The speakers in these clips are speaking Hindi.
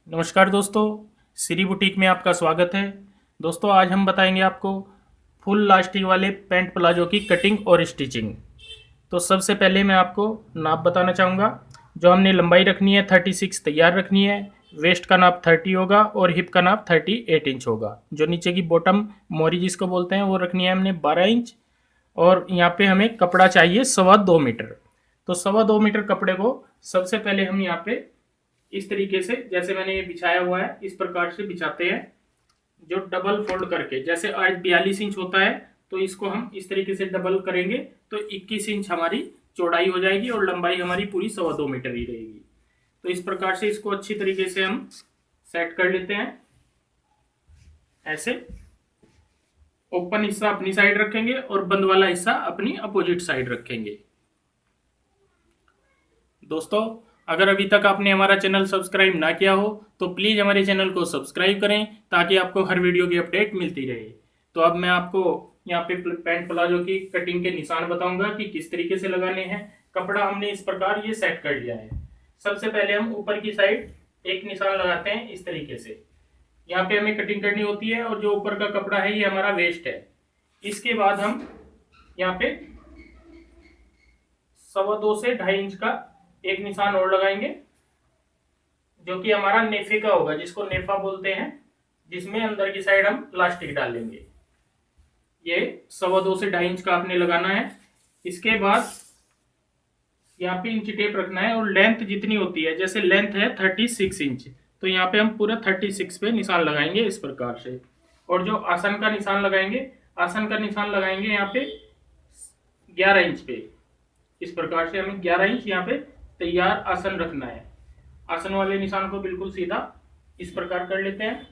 नमस्कार दोस्तों, श्री बुटीक में आपका स्वागत है। दोस्तों आज हम बताएंगे आपको फुल लास्टिक वाले पैंट प्लाजो की कटिंग और स्टिचिंग। तो सबसे पहले मैं आपको नाप बताना चाहूँगा। जो हमने लंबाई रखनी है 36 तैयार रखनी है। वेस्ट का नाप 30 होगा और हिप का नाप 38 इंच होगा। जो नीचे की बॉटम मोरी जिसको बोलते हैं वो रखनी है हमने 12 इंच। और यहाँ पे हमें कपड़ा चाहिए 2.25 मीटर। तो 2.25 मीटर कपड़े को सबसे पहले हम यहाँ पे इस तरीके से, जैसे मैंने ये बिछाया हुआ है इस प्रकार से बिछाते हैं। जो डबल फोल्ड करके, जैसे आज 42 इंच होता है तो इसको हम इस तरीके से डबल करेंगे तो 21 इंच हमारी चौड़ाई हो जाएगी और लंबाई हमारी पूरी 2.25 मीटर ही रहेगी। तो इस प्रकार से इसको अच्छी तरीके से हम सेट कर लेते हैं। ऐसे ओपन हिस्सा अपनी साइड रखेंगे और बंद वाला हिस्सा अपनी अपोजिट साइड रखेंगे। दोस्तों अगर अभी तक आपने हमारा चैनल सब्सक्राइब ना किया हो तो प्लीज़ हमारे चैनल को सब्सक्राइब करें ताकि आपको हर वीडियो की अपडेट मिलती रहे। तो अब मैं आपको यहाँ पे पैंट प्लाजो की कटिंग के निशान बताऊंगा कि किस तरीके से लगाने हैं। कपड़ा हमने इस प्रकार ये सेट कर लिया है। सबसे पहले हम ऊपर की साइड एक निशान लगाते हैं इस तरीके से। यहाँ पे हमें कटिंग करनी होती है और जो ऊपर का कपड़ा है ये हमारा वेस्ट है। इसके बाद हम यहाँ पे 2.25 से 2.5 इंच का एक निशान और लगाएंगे जो कि हमारा नेफे का होगा, जिसको नेफा बोलते हैं, जिसमें अंदर की साइड हम प्लास्टिक डालेंगे। ये 2.25 से 2.5 इंच का आपने लगाना है। इसके बाद यहाँ पे इंच टेप रखना है और लेंथ जितनी होती है, जैसे लेंथ है 36 इंच तो यहाँ पे हम पूरा 36 पे निशान लगाएंगे इस प्रकार से। और जो आसन का निशान लगाएंगे, आसन का निशान लगाएंगे यहाँ पे 11 इंच पे। इस प्रकार से हमें 11 इंच यहाँ पे तैयार आसन रखना है। आसन वाले निशान को बिल्कुल सीधा इस प्रकार कर लेते हैं।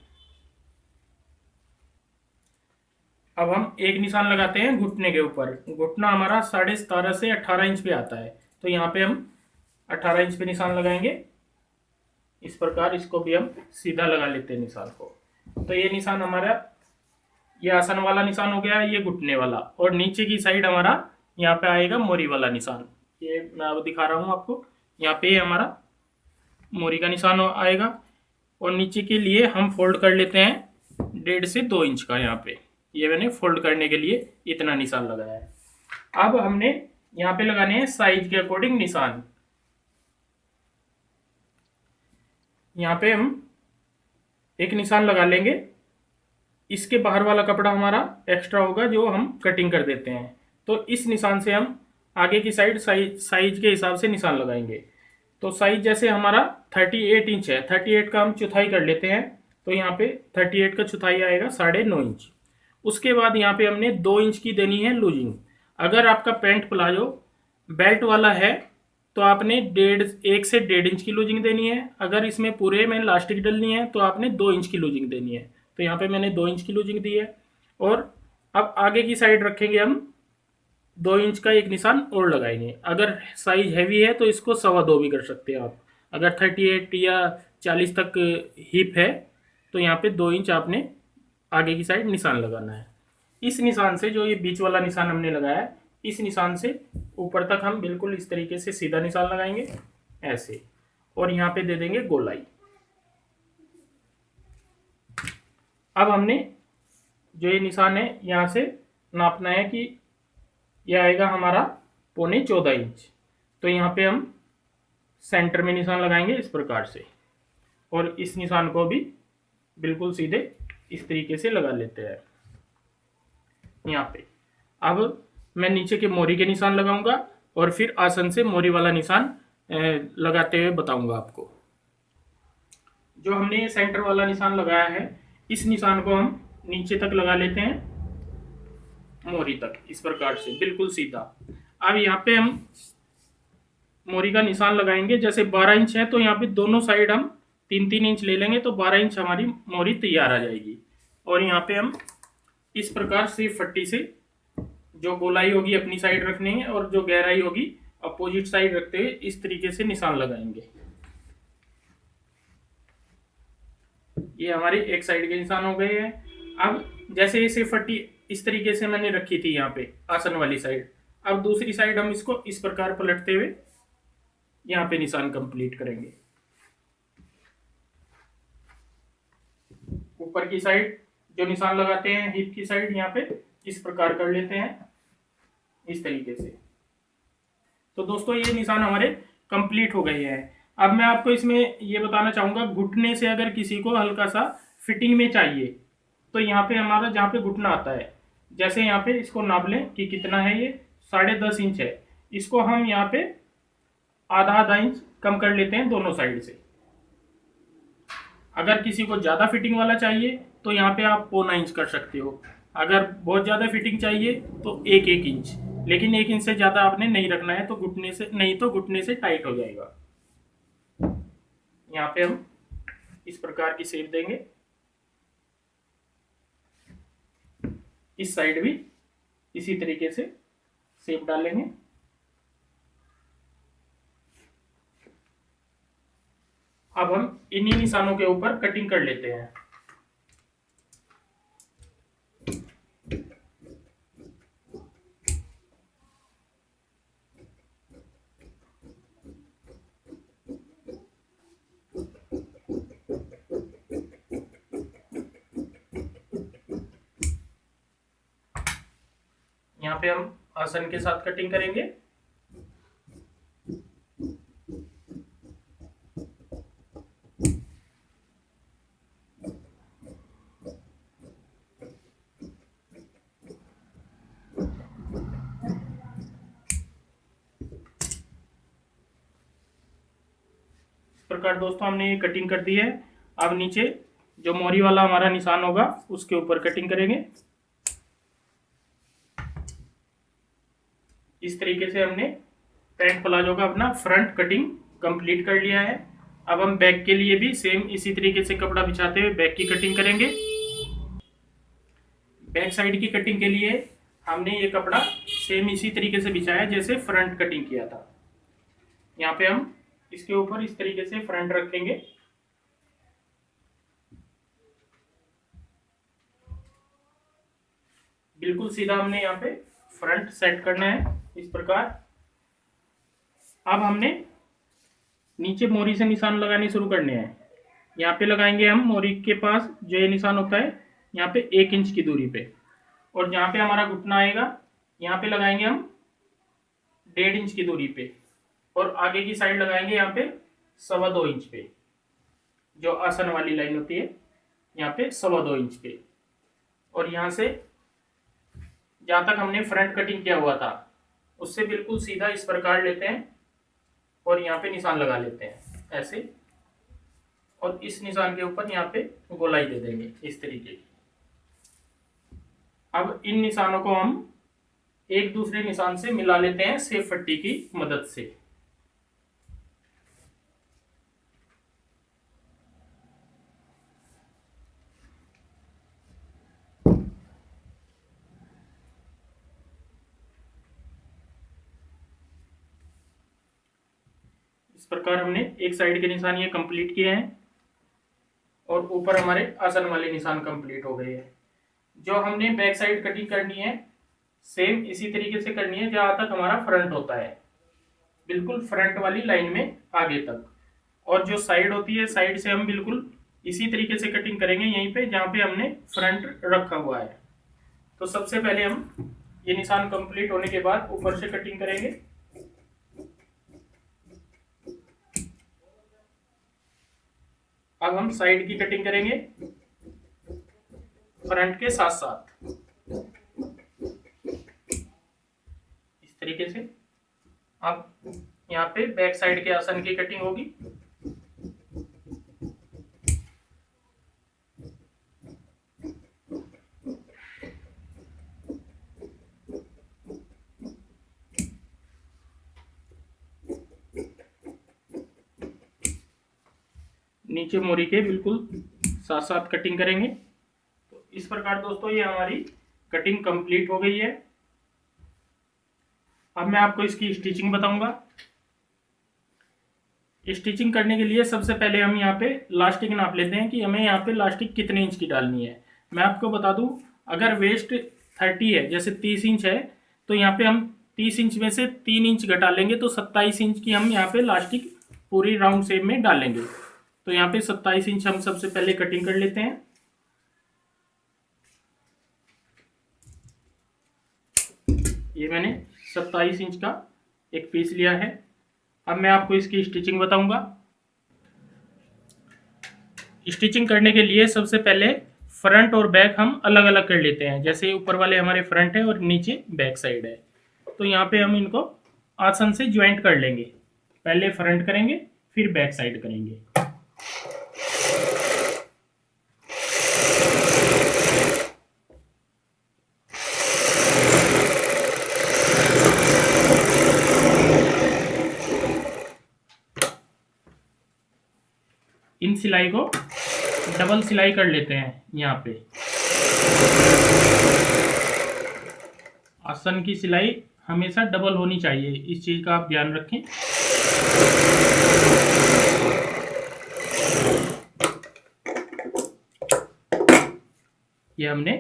अब हम एक निशान लगाते हैं घुटने के ऊपर। घुटना हमारा 17.5 से 18 इंच पे आता है तो यहाँ पे हम 18 इंच पे निशान लगाएंगे इस प्रकार। इसको भी हम सीधा लगा लेते हैं निशान को। तो ये निशान हमारा, ये आसन वाला निशान हो गया, ये घुटने वाला। और नीचे की साइड हमारा यहाँ पे आएगा मोरी वाला निशान। ये मैं अब दिखा रहा हूँ आपको। यहाँ पे हमारा मोरी का निशान आएगा और नीचे के लिए हम फोल्ड कर लेते हैं 1.5 से 2 इंच का। यहाँ पे ये मैंने फोल्ड करने के लिए इतना निशान लगाया है। अब हमने यहाँ पे लगाने हैं साइज के अकॉर्डिंग निशान। यहाँ पे हम एक निशान लगा लेंगे। इसके बाहर वाला कपड़ा हमारा एक्स्ट्रा होगा जो हम कटिंग कर देते हैं। तो इस निशान से हम आगे की साइड साइज के हिसाब से निशान लगाएंगे। तो साइज जैसे हमारा 38 इंच है, 38 का हम चौथाई कर लेते हैं। तो यहाँ पे 38 का चौथाई आएगा 9.5 इंच। उसके बाद यहाँ पे हमने 2 इंच की देनी है लूजिंग। अगर आपका पैंट प्लाजो बेल्ट वाला है तो आपने 1 से 1.5 इंच की लूजिंग देनी है। अगर इसमें पूरे में लास्टिक डलनी है तो आपने 2 इंच की लूजिंग देनी है। तो यहाँ पे मैंने 2 इंच की लूजिंग दी है। और अब आगे की साइड रखेंगे हम 2 इंच का एक निशान और लगाएंगे। अगर साइज हैवी है तो इसको 2.25 भी कर सकते हैं आप। अगर 38 या 40 तक हिप है तो यहाँ पे 2 इंच आपने आगे की साइड निशान लगाना है। इस निशान से, जो ये बीच वाला निशान हमने लगाया है, इस निशान से ऊपर तक हम बिल्कुल इस तरीके से सीधा निशान लगाएंगे ऐसे। और यहाँ पे दे देंगे गोलाई। अब हमने जो ये निशान है यहाँ से नापना है कि यह आएगा हमारा 14.25 इंच। तो यहाँ पे हम सेंटर में निशान लगाएंगे इस प्रकार से। और इस निशान को भी बिल्कुल सीधे इस तरीके से लगा लेते हैं यहाँ पे। अब मैं नीचे के मोरी के निशान लगाऊंगा और फिर आसन से मोरी वाला निशान लगाते हुए बताऊंगा आपको। जो हमने सेंटर वाला निशान लगाया है, इस निशान को हम नीचे तक लगा लेते हैं मोरी तक इस प्रकार से बिल्कुल सीधा। अब यहाँ पे हम मोरी का निशान लगाएंगे। जैसे 12 इंच है तो यहाँ पे दोनों साइड हम 3-3 इंच ले लेंगे तो 12 इंच हमारी मोरी तैयार आ जाएगी। और यहाँ पे हम इस प्रकार से फट्टी से जो गोलाई होगी अपनी साइड रखनी है और जो गहराई होगी अपोजिट साइड रखते हुए इस तरीके से निशान लगाएंगे। ये हमारे एक साइड के निशान हो गए हैं। अब जैसे इसे फट्टी इस तरीके से मैंने रखी थी यहाँ पे आसन वाली साइड, अब दूसरी साइड हम इसको इस प्रकार पलटते हुए यहाँ पे निशान कंप्लीट करेंगे। ऊपर की साइड जो निशान लगाते हैं हिप की साइड यहाँ पे इस प्रकार कर लेते हैं इस तरीके से। तो दोस्तों ये निशान हमारे कंप्लीट हो गए हैं। अब मैं आपको इसमें ये बताना चाहूँगा, घुटने से अगर किसी को हल्का सा फिटिंग में चाहिए तो यहाँ पे हमारा जहाँ पे घुटना आता है, जैसे यहाँ पे इसको नाप लें कि कितना है, ये 10.5 इंच है। इसको हम यहाँ पे आधा आधा इंच कम कर लेते हैं दोनों साइड से। अगर किसी को ज़्यादा फिटिंग वाला चाहिए तो यहाँ पे आप 1.25 इंच कर सकते हो। अगर बहुत ज़्यादा फिटिंग चाहिए तो 1-1 इंच, लेकिन 1 इंच से ज़्यादा आपने नहीं रखना है, तो घुटने से टाइट हो जाएगा। यहाँ पे हम इस प्रकार की शेप देंगे, इस साइड भी इसी तरीके से शेप डालेंगे। अब हम इन्हीं निशानों के ऊपर कटिंग कर लेते हैं। यहाँ पे हम आसन के साथ कटिंग करेंगे। इस प्रकार दोस्तों हमने ये कटिंग कर दी है। अब नीचे जो मोरी वाला हमारा निशान होगा उसके ऊपर कटिंग करेंगे। इस तरीके से हमने पैंट प्लाजो का अपना फ्रंट कटिंग कंप्लीट कर लिया है। अब हम बैक के लिए भी सेम इसी तरीके से कपड़ा बिछाते हुए बैक की कटिंग करेंगे। बैक साइड की कटिंग के लिए हमने ये कपड़ा सेम इसी तरीके से बिछाया जैसे फ्रंट कटिंग किया था। यहाँ पे हम इसके ऊपर इस तरीके से फ्रंट रखेंगे। बिल्कुल सीधा हमने यहाँ पे फ्रंट सेट करना है इस प्रकार। अब हमने नीचे मोरी से निशान लगाने शुरू करने हैं। यहाँ पे लगाएंगे हम मोरी के पास जो ये निशान होता है यहाँ पे 1 इंच की दूरी पे, और जहाँ पे हमारा घुटना आएगा यहाँ पे लगाएंगे हम 1.5 इंच की दूरी पे, और आगे की साइड लगाएंगे यहाँ पे 2.25 इंच पे। जो आसन वाली लाइन होती है यहाँ पे 2.25 इंच पे, और यहाँ से जहाँ तक हमने फ्रंट कटिंग किया हुआ था उससे बिल्कुल सीधा इस प्रकार लेते हैं और यहाँ पे निशान लगा लेते हैं ऐसे, और इस निशान के ऊपर यहाँ पे गोलाई दे देंगे इस तरीके की। अब इन निशानों को हम एक दूसरे निशान से मिला लेते हैं सेफ पट्टी की मदद से। इस प्रकार हमने एक साइड के निशान ये कंप्लीट किए हैं और ऊपर हमारे आसन वाले निशान कंप्लीट हो गए हैं। जो हमने बैक साइड कटिंग करनी है सेम इसी तरीके से करनी है जहां तक हमारा फ्रंट होता है, बिल्कुल फ्रंट वाली लाइन में आगे तक। और जो साइड होती है साइड से हम बिल्कुल इसी तरीके से कटिंग करेंगे यहीं पे जहाँ पे हमने फ्रंट रखा हुआ है। तो सबसे पहले हम ये निशान कंप्लीट होने के बाद ऊपर से कटिंग करेंगे। अब हम साइड की कटिंग करेंगे फ्रंट के साथ साथ इस तरीके से। अब यहाँ पे बैक साइड के आसन की कटिंग होगी। नीचे मोरी के बिल्कुल साथ साथ कटिंग करेंगे। तो इस प्रकार दोस्तों ये हमारी कटिंग कंप्लीट हो गई है। अब मैं आपको इसकी स्टिचिंग बताऊंगा। स्टिचिंग करने के लिए सबसे पहले हम यहाँ पे लास्टिक नाप लेते हैं कि हमें यहाँ पे लास्टिक कितने इंच की डालनी है। मैं आपको बता दूं, अगर वेस्ट 30 है जैसे 30 इंच है तो यहाँ पे हम 30 इंच में से 3 इंच घटा लेंगे तो 27 इंच की हम यहाँ पे लास्टिक पूरी राउंड शेप में डालेंगे। तो यहाँ पे 27 इंच हम सबसे पहले कटिंग कर लेते हैं। ये मैंने 27 इंच का एक पीस लिया है। अब मैं आपको इसकी स्टिचिंग बताऊंगा। स्टिचिंग करने के लिए सबसे पहले फ्रंट और बैक हम अलग अलग कर लेते हैं। जैसे ऊपर वाले हमारे फ्रंट है और नीचे बैक साइड है, तो यहाँ पे हम इनको आसन से ज्वाइंट कर लेंगे। पहले फ्रंट करेंगे, फिर बैक साइड करेंगे। इन सिलाई को डबल सिलाई कर लेते हैं। यहाँ पे आसन की सिलाई हमेशा डबल होनी चाहिए, इस चीज़ का आप ध्यान रखें। ये हमने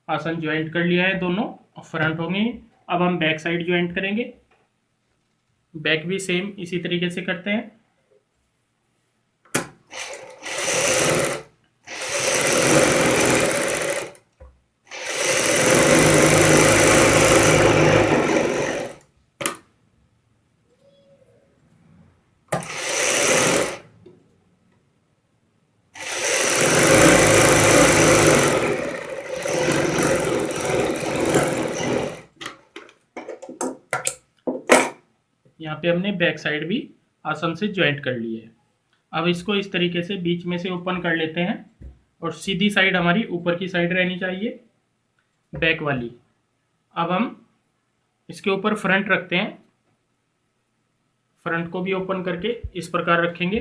आसन ज्वाइंट कर लिया है, दोनों फ्रंट होंगे। अब हम बैक साइड ज्वाइंट करेंगे। बैक भी सेम इसी तरीके से करते हैं। यहाँ पे हमने बैक साइड भी आसन से ज्वाइंट कर ली है। अब इसको इस तरीके से बीच में से ओपन कर लेते हैं और सीधी साइड हमारी ऊपर की साइड रहनी चाहिए, बैक वाली। अब हम इसके ऊपर फ्रंट रखते हैं। फ्रंट को भी ओपन करके इस प्रकार रखेंगे।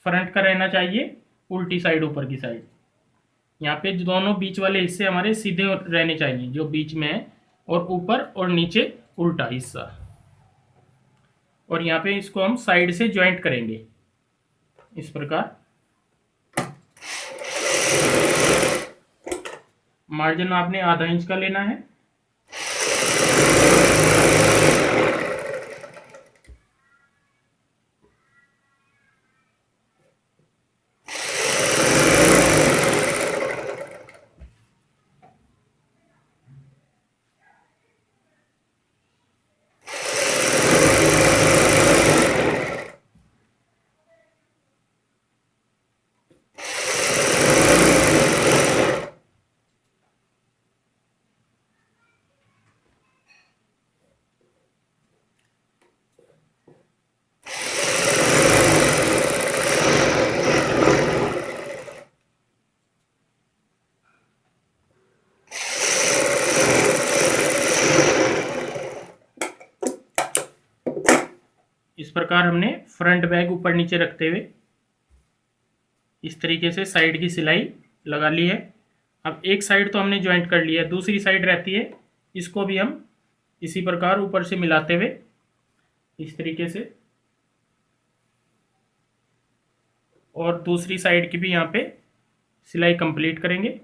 फ्रंट का रहना चाहिए उल्टी साइड, ऊपर की साइड। यहाँ पे जो दोनों बीच वाले हिस्से हमारे सीधे रहने चाहिए, जो बीच में है, और ऊपर और नीचे उल्टा हिस्सा। और यहाँ पे इसको हम साइड से ज्वाइंट करेंगे इस प्रकार। मार्जिन आपने आधा इंच का लेना है। इस प्रकार हमने फ्रंट बैक ऊपर नीचे रखते हुए इस तरीके से साइड की सिलाई लगा ली है। अब एक साइड तो हमने ज्वाइंट कर लिया है, दूसरी साइड रहती है, इसको भी हम इसी प्रकार ऊपर से मिलाते हुए इस तरीके से, और दूसरी साइड की भी यहाँ पे सिलाई कंप्लीट करेंगे।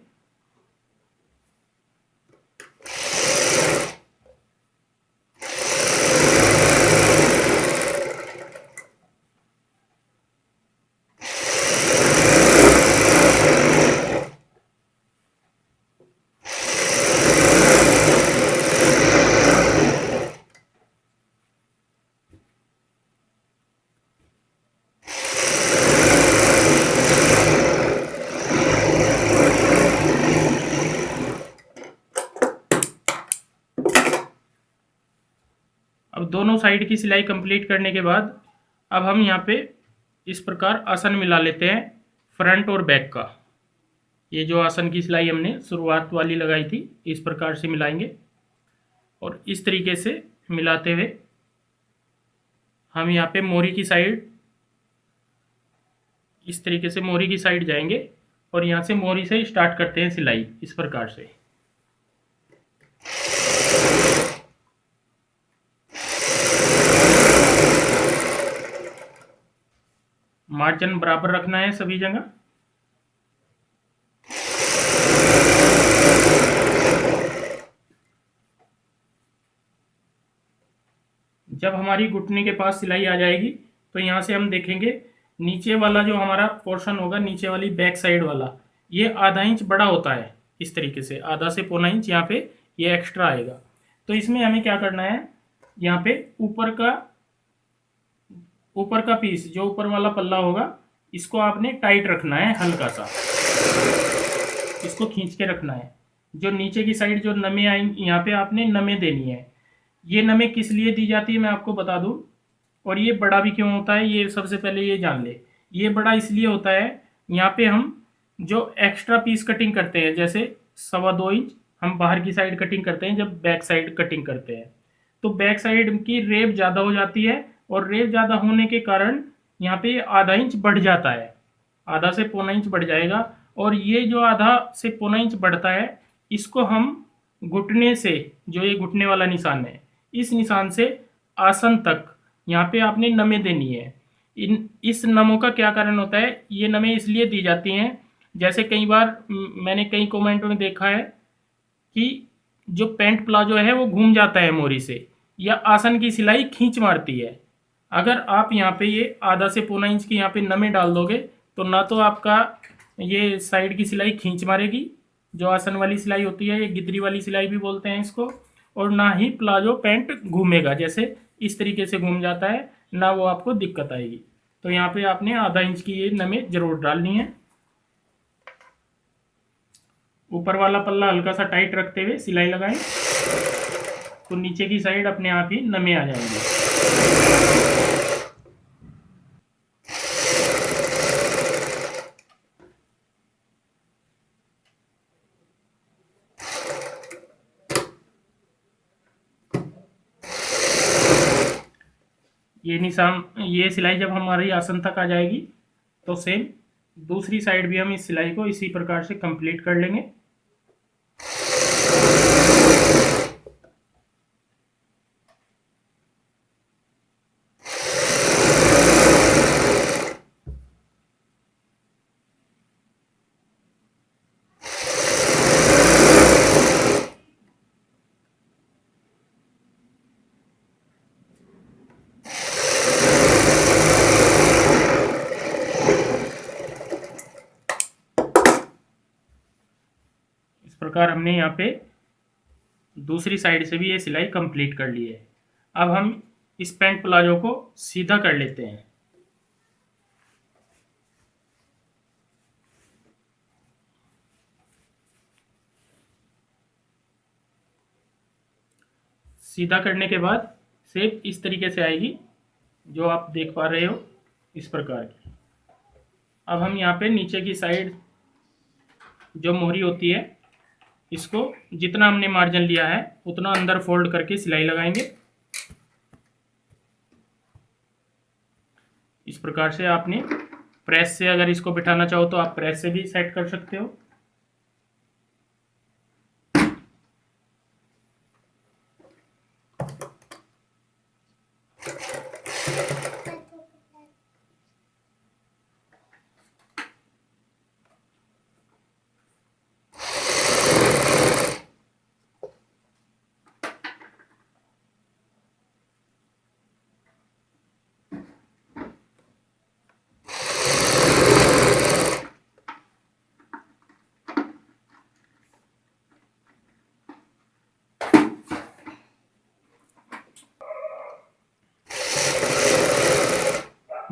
अब दोनों साइड की सिलाई कंप्लीट करने के बाद अब हम यहाँ पे इस प्रकार आसन मिला लेते हैं, फ्रंट और बैक का। ये जो आसन की सिलाई हमने शुरुआत वाली लगाई थी, इस प्रकार से मिलाएंगे। और इस तरीके से मिलाते हुए हम यहाँ पे मोरी की साइड, इस तरीके से मोरी की साइड जाएंगे और यहाँ से मोरी से स्टार्ट करते हैं सिलाई इस प्रकार से। मार्जिन बराबर रखना है सभी जगह। जब हमारी घुटने के पास सिलाई आ जाएगी तो यहाँ से हम देखेंगे नीचे वाला जो हमारा पोर्शन होगा, नीचे वाली बैक साइड वाला, ये आधा इंच बड़ा होता है। इस तरीके से आधा से पौना इंच यहाँ पे ये एक्स्ट्रा आएगा। तो इसमें हमें क्या करना है, यहाँ पे ऊपर का पीस, जो ऊपर वाला पल्ला होगा, इसको आपने टाइट रखना है, हल्का सा इसको खींच के रखना है। जो नीचे की साइड जो नमें आएंगी, यहाँ पे आपने नमें देनी है। ये नमें किस लिए दी जाती है मैं आपको बता दूं, और ये बड़ा भी क्यों होता है, ये सबसे पहले ये जान ले। ये बड़ा इसलिए होता है, यहाँ पे हम जो एक्स्ट्रा पीस कटिंग करते हैं, जैसे 2.25 इंच हम बाहर की साइड कटिंग करते हैं, जब बैक साइड कटिंग करते हैं तो बैक साइड की रेब ज़्यादा हो जाती है, और रेब ज़्यादा होने के कारण यहाँ पे आधा इंच बढ़ जाता है, आधा से पौना इंच बढ़ जाएगा। और ये जो आधा से पौना इंच बढ़ता है, इसको हम घुटने से, जो ये घुटने वाला निशान है, इस निशान से आसन तक यहाँ पे आपने नमें देनी है। इस नमों का क्या कारण होता है, ये नमें इसलिए दी जाती हैं, जैसे कई बार मैंने कई कमेंट में देखा है कि जो पैंट प्लाजो है वो घूम जाता है मोरी से, या आसन की सिलाई खींच मारती है। अगर आप यहाँ पे ये आधा से पौना इंच की यहाँ पे नमें डाल दोगे, तो ना तो आपका ये साइड की सिलाई खींच मारेगी, जो आसन वाली सिलाई होती है, ये गिदरी वाली सिलाई भी बोलते हैं इसको, और ना ही प्लाजो पैंट घूमेगा, जैसे इस तरीके से घूम जाता है, ना वो आपको दिक्कत आएगी। तो यहाँ पे आपने आधा इंच की ये नमें जरूर डालनी है। ऊपर वाला पल्ला हल्का सा टाइट रखते हुए सिलाई लगाएं, तो नीचे की साइड अपने आप ही नमें आ जाएंगे। ये निशान, ये सिलाई जब हमारी आसन तक आ जाएगी, तो सेम दूसरी साइड भी हम इस सिलाई को इसी प्रकार से कंप्लीट कर लेंगे। प्रकार हमने यहाँ पे दूसरी साइड से भी ये सिलाई कंप्लीट कर ली है। अब हम इस पैंट प्लाजो को सीधा कर लेते हैं। सीधा करने के बाद शेप इस तरीके से आएगी, जो आप देख पा रहे हो, इस प्रकार की। अब हम यहाँ पे नीचे की साइड जो मोहरी होती है, इसको जितना हमने मार्जिन लिया है उतना अंदर फोल्ड करके सिलाई लगाएंगे। इस प्रकार से आपने प्रेस से, अगर इसको बिठाना चाहो तो आप प्रेस से भी सेट कर सकते हो।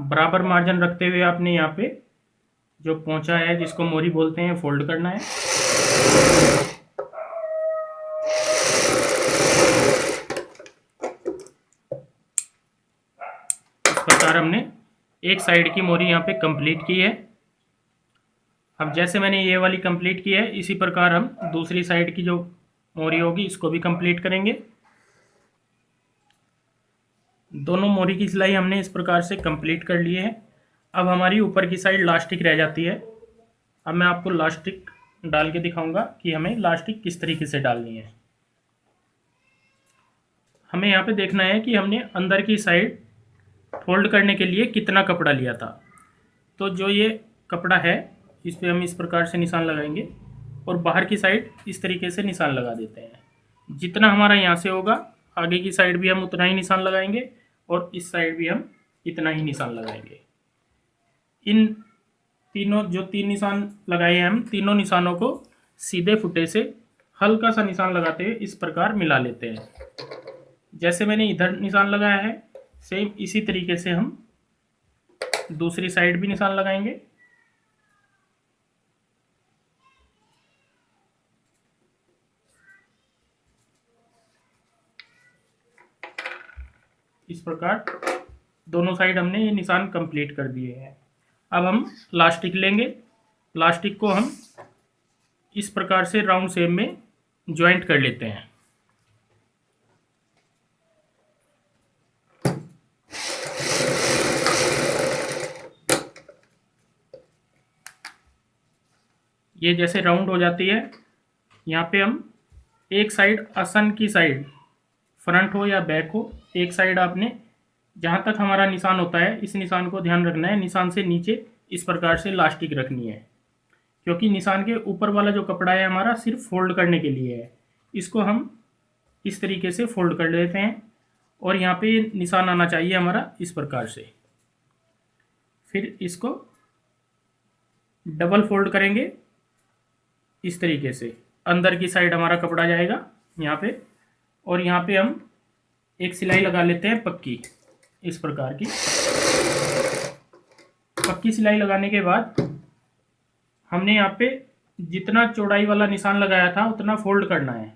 बराबर मार्जिन रखते हुए आपने यहाँ पे जो पोंछा है, जिसको मोरी बोलते हैं, फोल्ड करना है। इस प्रकार हमने एक साइड की मोरी यहाँ पे कंप्लीट की है। अब जैसे मैंने ये वाली कंप्लीट की है, इसी प्रकार हम दूसरी साइड की जो मोरी होगी इसको भी कंप्लीट करेंगे। दोनों मोरी की सिलाई हमने इस प्रकार से कंप्लीट कर ली है। अब हमारी ऊपर की साइड लास्टिक रह जाती है। अब मैं आपको लास्टिक डाल के दिखाऊंगा कि हमें लास्टिक किस तरीके से डालनी है। हमें यहाँ पे देखना है कि हमने अंदर की साइड फोल्ड करने के लिए कितना कपड़ा लिया था। तो जो ये कपड़ा है, इस पर हम इस प्रकार से निशान लगाएंगे, और बाहर की साइड इस तरीके से निशान लगा देते हैं। जितना हमारा यहाँ से होगा, आगे की साइड भी हम उतना ही निशान लगाएंगे, और इस साइड भी हम इतना ही निशान लगाएंगे। इन तीनों जो 3 निशान लगाए हैं, हम तीनों निशानों को सीधे फुटे से हल्का सा निशान लगाते हुए इस प्रकार मिला लेते हैं। जैसे मैंने इधर निशान लगाया है, सेम इसी तरीके से हम दूसरी साइड भी निशान लगाएंगे। इस प्रकार दोनों साइड हमने ये निशान कंप्लीट कर दिए हैं। अब हम लास्टिक लेंगे। लास्टिक को हम इस प्रकार से राउंड शेप में ज्वाइंट कर लेते हैं। ये जैसे राउंड हो जाती है, यहाँ पे हम एक साइड आसन की साइड, फ्रंट हो या बैक हो, एक साइड आपने जहाँ तक हमारा निशान होता है इस निशान को ध्यान रखना है। निशान से नीचे इस प्रकार से लास्टिक रखनी है, क्योंकि निशान के ऊपर वाला जो कपड़ा है हमारा सिर्फ फोल्ड करने के लिए है। इसको हम इस तरीके से फोल्ड कर लेते हैं और यहाँ पे निशान आना चाहिए हमारा इस प्रकार से। फिर इसको डबल फोल्ड करेंगे इस तरीके से, अंदर की साइड हमारा कपड़ा जाएगा यहाँ पे, और यहाँ पे हम एक सिलाई लगा लेते हैं पक्की, इस प्रकार की। पक्की सिलाई लगाने के बाद हमने यहाँ पे जितना चौड़ाई वाला निशान लगाया था उतना फोल्ड करना है।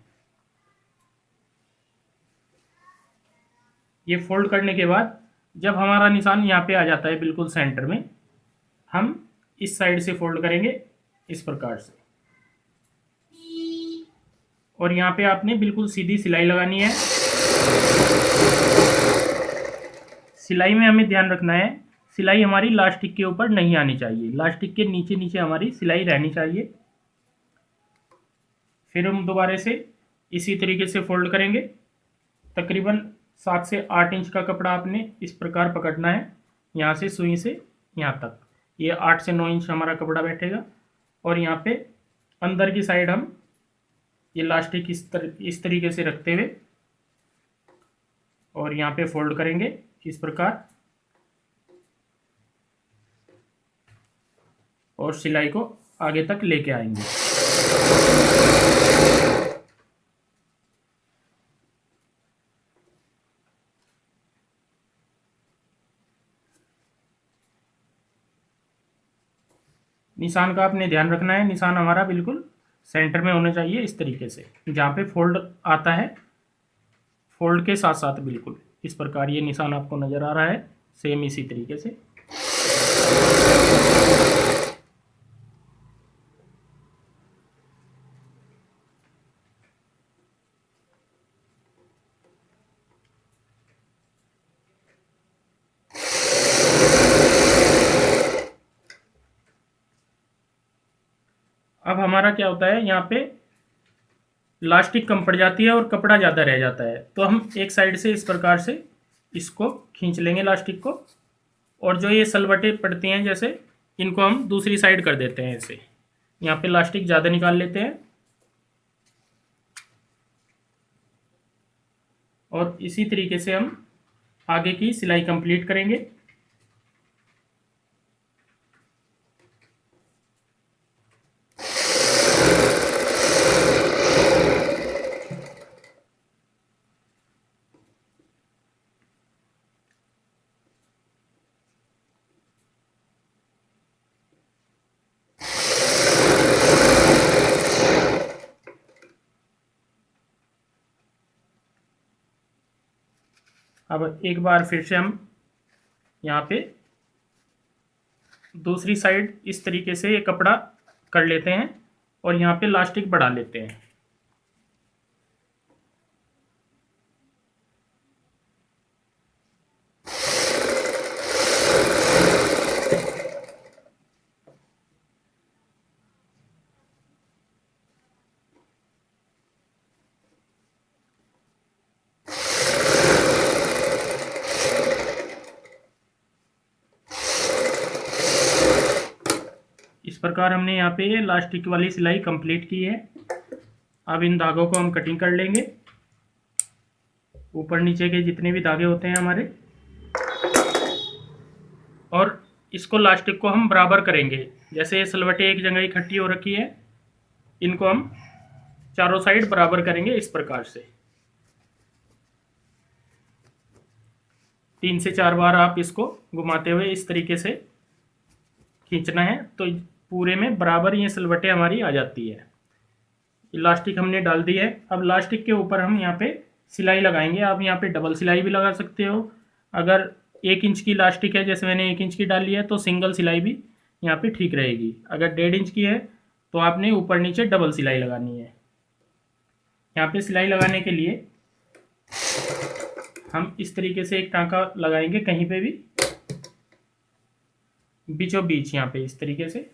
ये फोल्ड करने के बाद जब हमारा निशान यहाँ पे आ जाता है बिल्कुल सेंटर में, हम इस साइड से फोल्ड करेंगे इस प्रकार से, और यहाँ पे आपने बिल्कुल सीधी सिलाई लगानी है। सिलाई में हमें ध्यान रखना है, सिलाई हमारी लास्टिक के ऊपर नहीं आनी चाहिए, लास्टिक के नीचे नीचे हमारी सिलाई रहनी चाहिए। फिर हम दोबारा से इसी तरीके से फोल्ड करेंगे। तकरीबन 7 से 8 इंच का कपड़ा आपने इस प्रकार पकड़ना है, यहाँ से सुई से यहाँ तक। ये 8 से 9 इंच हमारा कपड़ा बैठेगा, और यहाँ पे अंदर की साइड हम ये लास्टिक इस तरीके से रखते हुए और यहाँ पे फोल्ड करेंगे इस प्रकार, और सिलाई को आगे तक लेके आएंगे। निशान का आपने ध्यान रखना है, निशान हमारा बिल्कुल सेंटर में होना चाहिए इस तरीके से, जहाँ पे फोल्ड आता है फोल्ड के साथ साथ बिल्कुल इस प्रकार ये निशान आपको नज़र आ रहा है, सेम इसी तरीके से। अब हमारा क्या होता है, यहाँ पे लास्टिक कम पड़ जाती है और कपड़ा ज़्यादा रह जाता है, तो हम एक साइड से इस प्रकार से इसको खींच लेंगे लास्टिक को, और जो ये सलवटें पड़ती हैं जैसे, इनको हम दूसरी साइड कर देते हैं ऐसे। यहाँ पे लास्टिक ज़्यादा निकाल लेते हैं और इसी तरीके से हम आगे की सिलाई कंप्लीट करेंगे। अब एक बार फिर से हम यहाँ पे दूसरी साइड इस तरीके से ये कपड़ा कर लेते हैं और यहाँ पे लास्टिक बढ़ा लेते हैं। इस प्रकार हमने यहाँ पे लास्टिक वाली सिलाई कंप्लीट की है। अब इन धागों को हम कटिंग कर लेंगे, ऊपर नीचे के जितने भी धागे होते हैं हमारे, और इसको लास्टिक को हम बराबर करेंगे। जैसे ये सलवटें एक जगह इकट्ठी हो रखी है, इनको हम चारों साइड बराबर करेंगे इस प्रकार से। 3 से 4 बार आप इसको घुमाते हुए इस तरीके से खींचना है, तो पूरे में बराबर ये सिलवटें हमारी आ जाती है। इलास्टिक हमने डाल दी है। अब इलास्टिक के ऊपर हम यहाँ पे सिलाई लगाएंगे। आप यहाँ पे डबल सिलाई भी लगा सकते हो। अगर 1 इंच की इलास्टिक है, जैसे मैंने 1 इंच की डाली है, तो सिंगल सिलाई भी यहाँ पे ठीक रहेगी। अगर 1.5 इंच की है तो आपने ऊपर नीचे डबल सिलाई लगानी है। यहाँ पे सिलाई लगाने के लिए हम इस तरीके से एक टाँका लगाएंगे कहीं पे भी बीचों बीच, यहाँ पे इस तरीके से,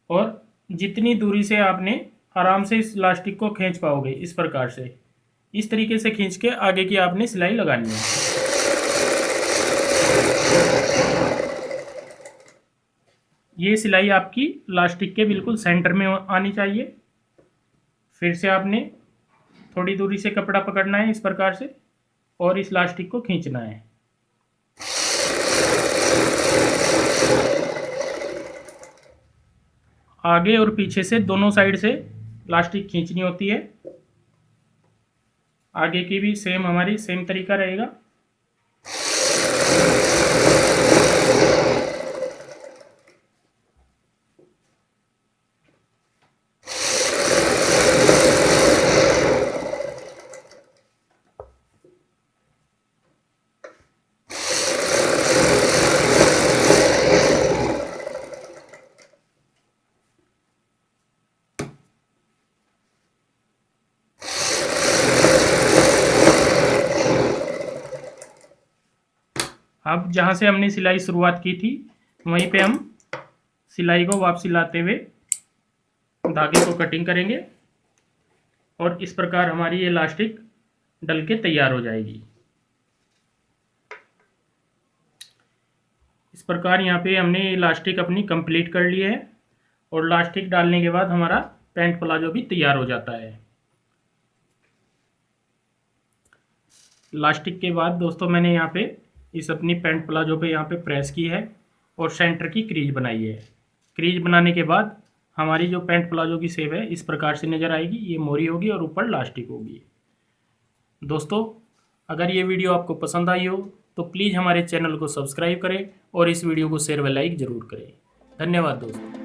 और जितनी दूरी से आपने आराम से इस इलास्टिक को खींच पाओगे, इस प्रकार से इस तरीके से खींच के आगे की आपने सिलाई लगानी है। ये सिलाई आपकी इलास्टिक के बिल्कुल सेंटर में आनी चाहिए। फिर से आपने थोड़ी दूरी से कपड़ा पकड़ना है इस प्रकार से और इस इलास्टिक को खींचना है। आगे और पीछे से दोनों साइड से इलास्टिक खींचनी होती है। आगे की भी हमारी सेम तरीका रहेगा। अब जहाँ से हमने सिलाई शुरुआत की थी वहीं पे हम सिलाई को वापसी लाते हुए धागे को कटिंग करेंगे और इस प्रकार हमारी ये इलास्टिक डल के तैयार हो जाएगी। इस प्रकार यहाँ पे हमने इलास्टिक अपनी कंप्लीट कर ली है और इलास्टिक डालने के बाद हमारा पैंट प्लाजो भी तैयार हो जाता है। इलास्टिक के बाद दोस्तों मैंने यहाँ पे इस अपनी पैंट प्लाजो पे यहाँ पे प्रेस की है और सेंटर की क्रीज बनाई है। क्रीज बनाने के बाद हमारी जो पैंट प्लाजो की शेप है इस प्रकार से नज़र आएगी। ये मोरी होगी और ऊपर इलास्टिक होगी। दोस्तों अगर ये वीडियो आपको पसंद आई हो तो प्लीज़ हमारे चैनल को सब्सक्राइब करें और इस वीडियो को शेयर व लाइक ज़रूर करें। धन्यवाद दोस्तों।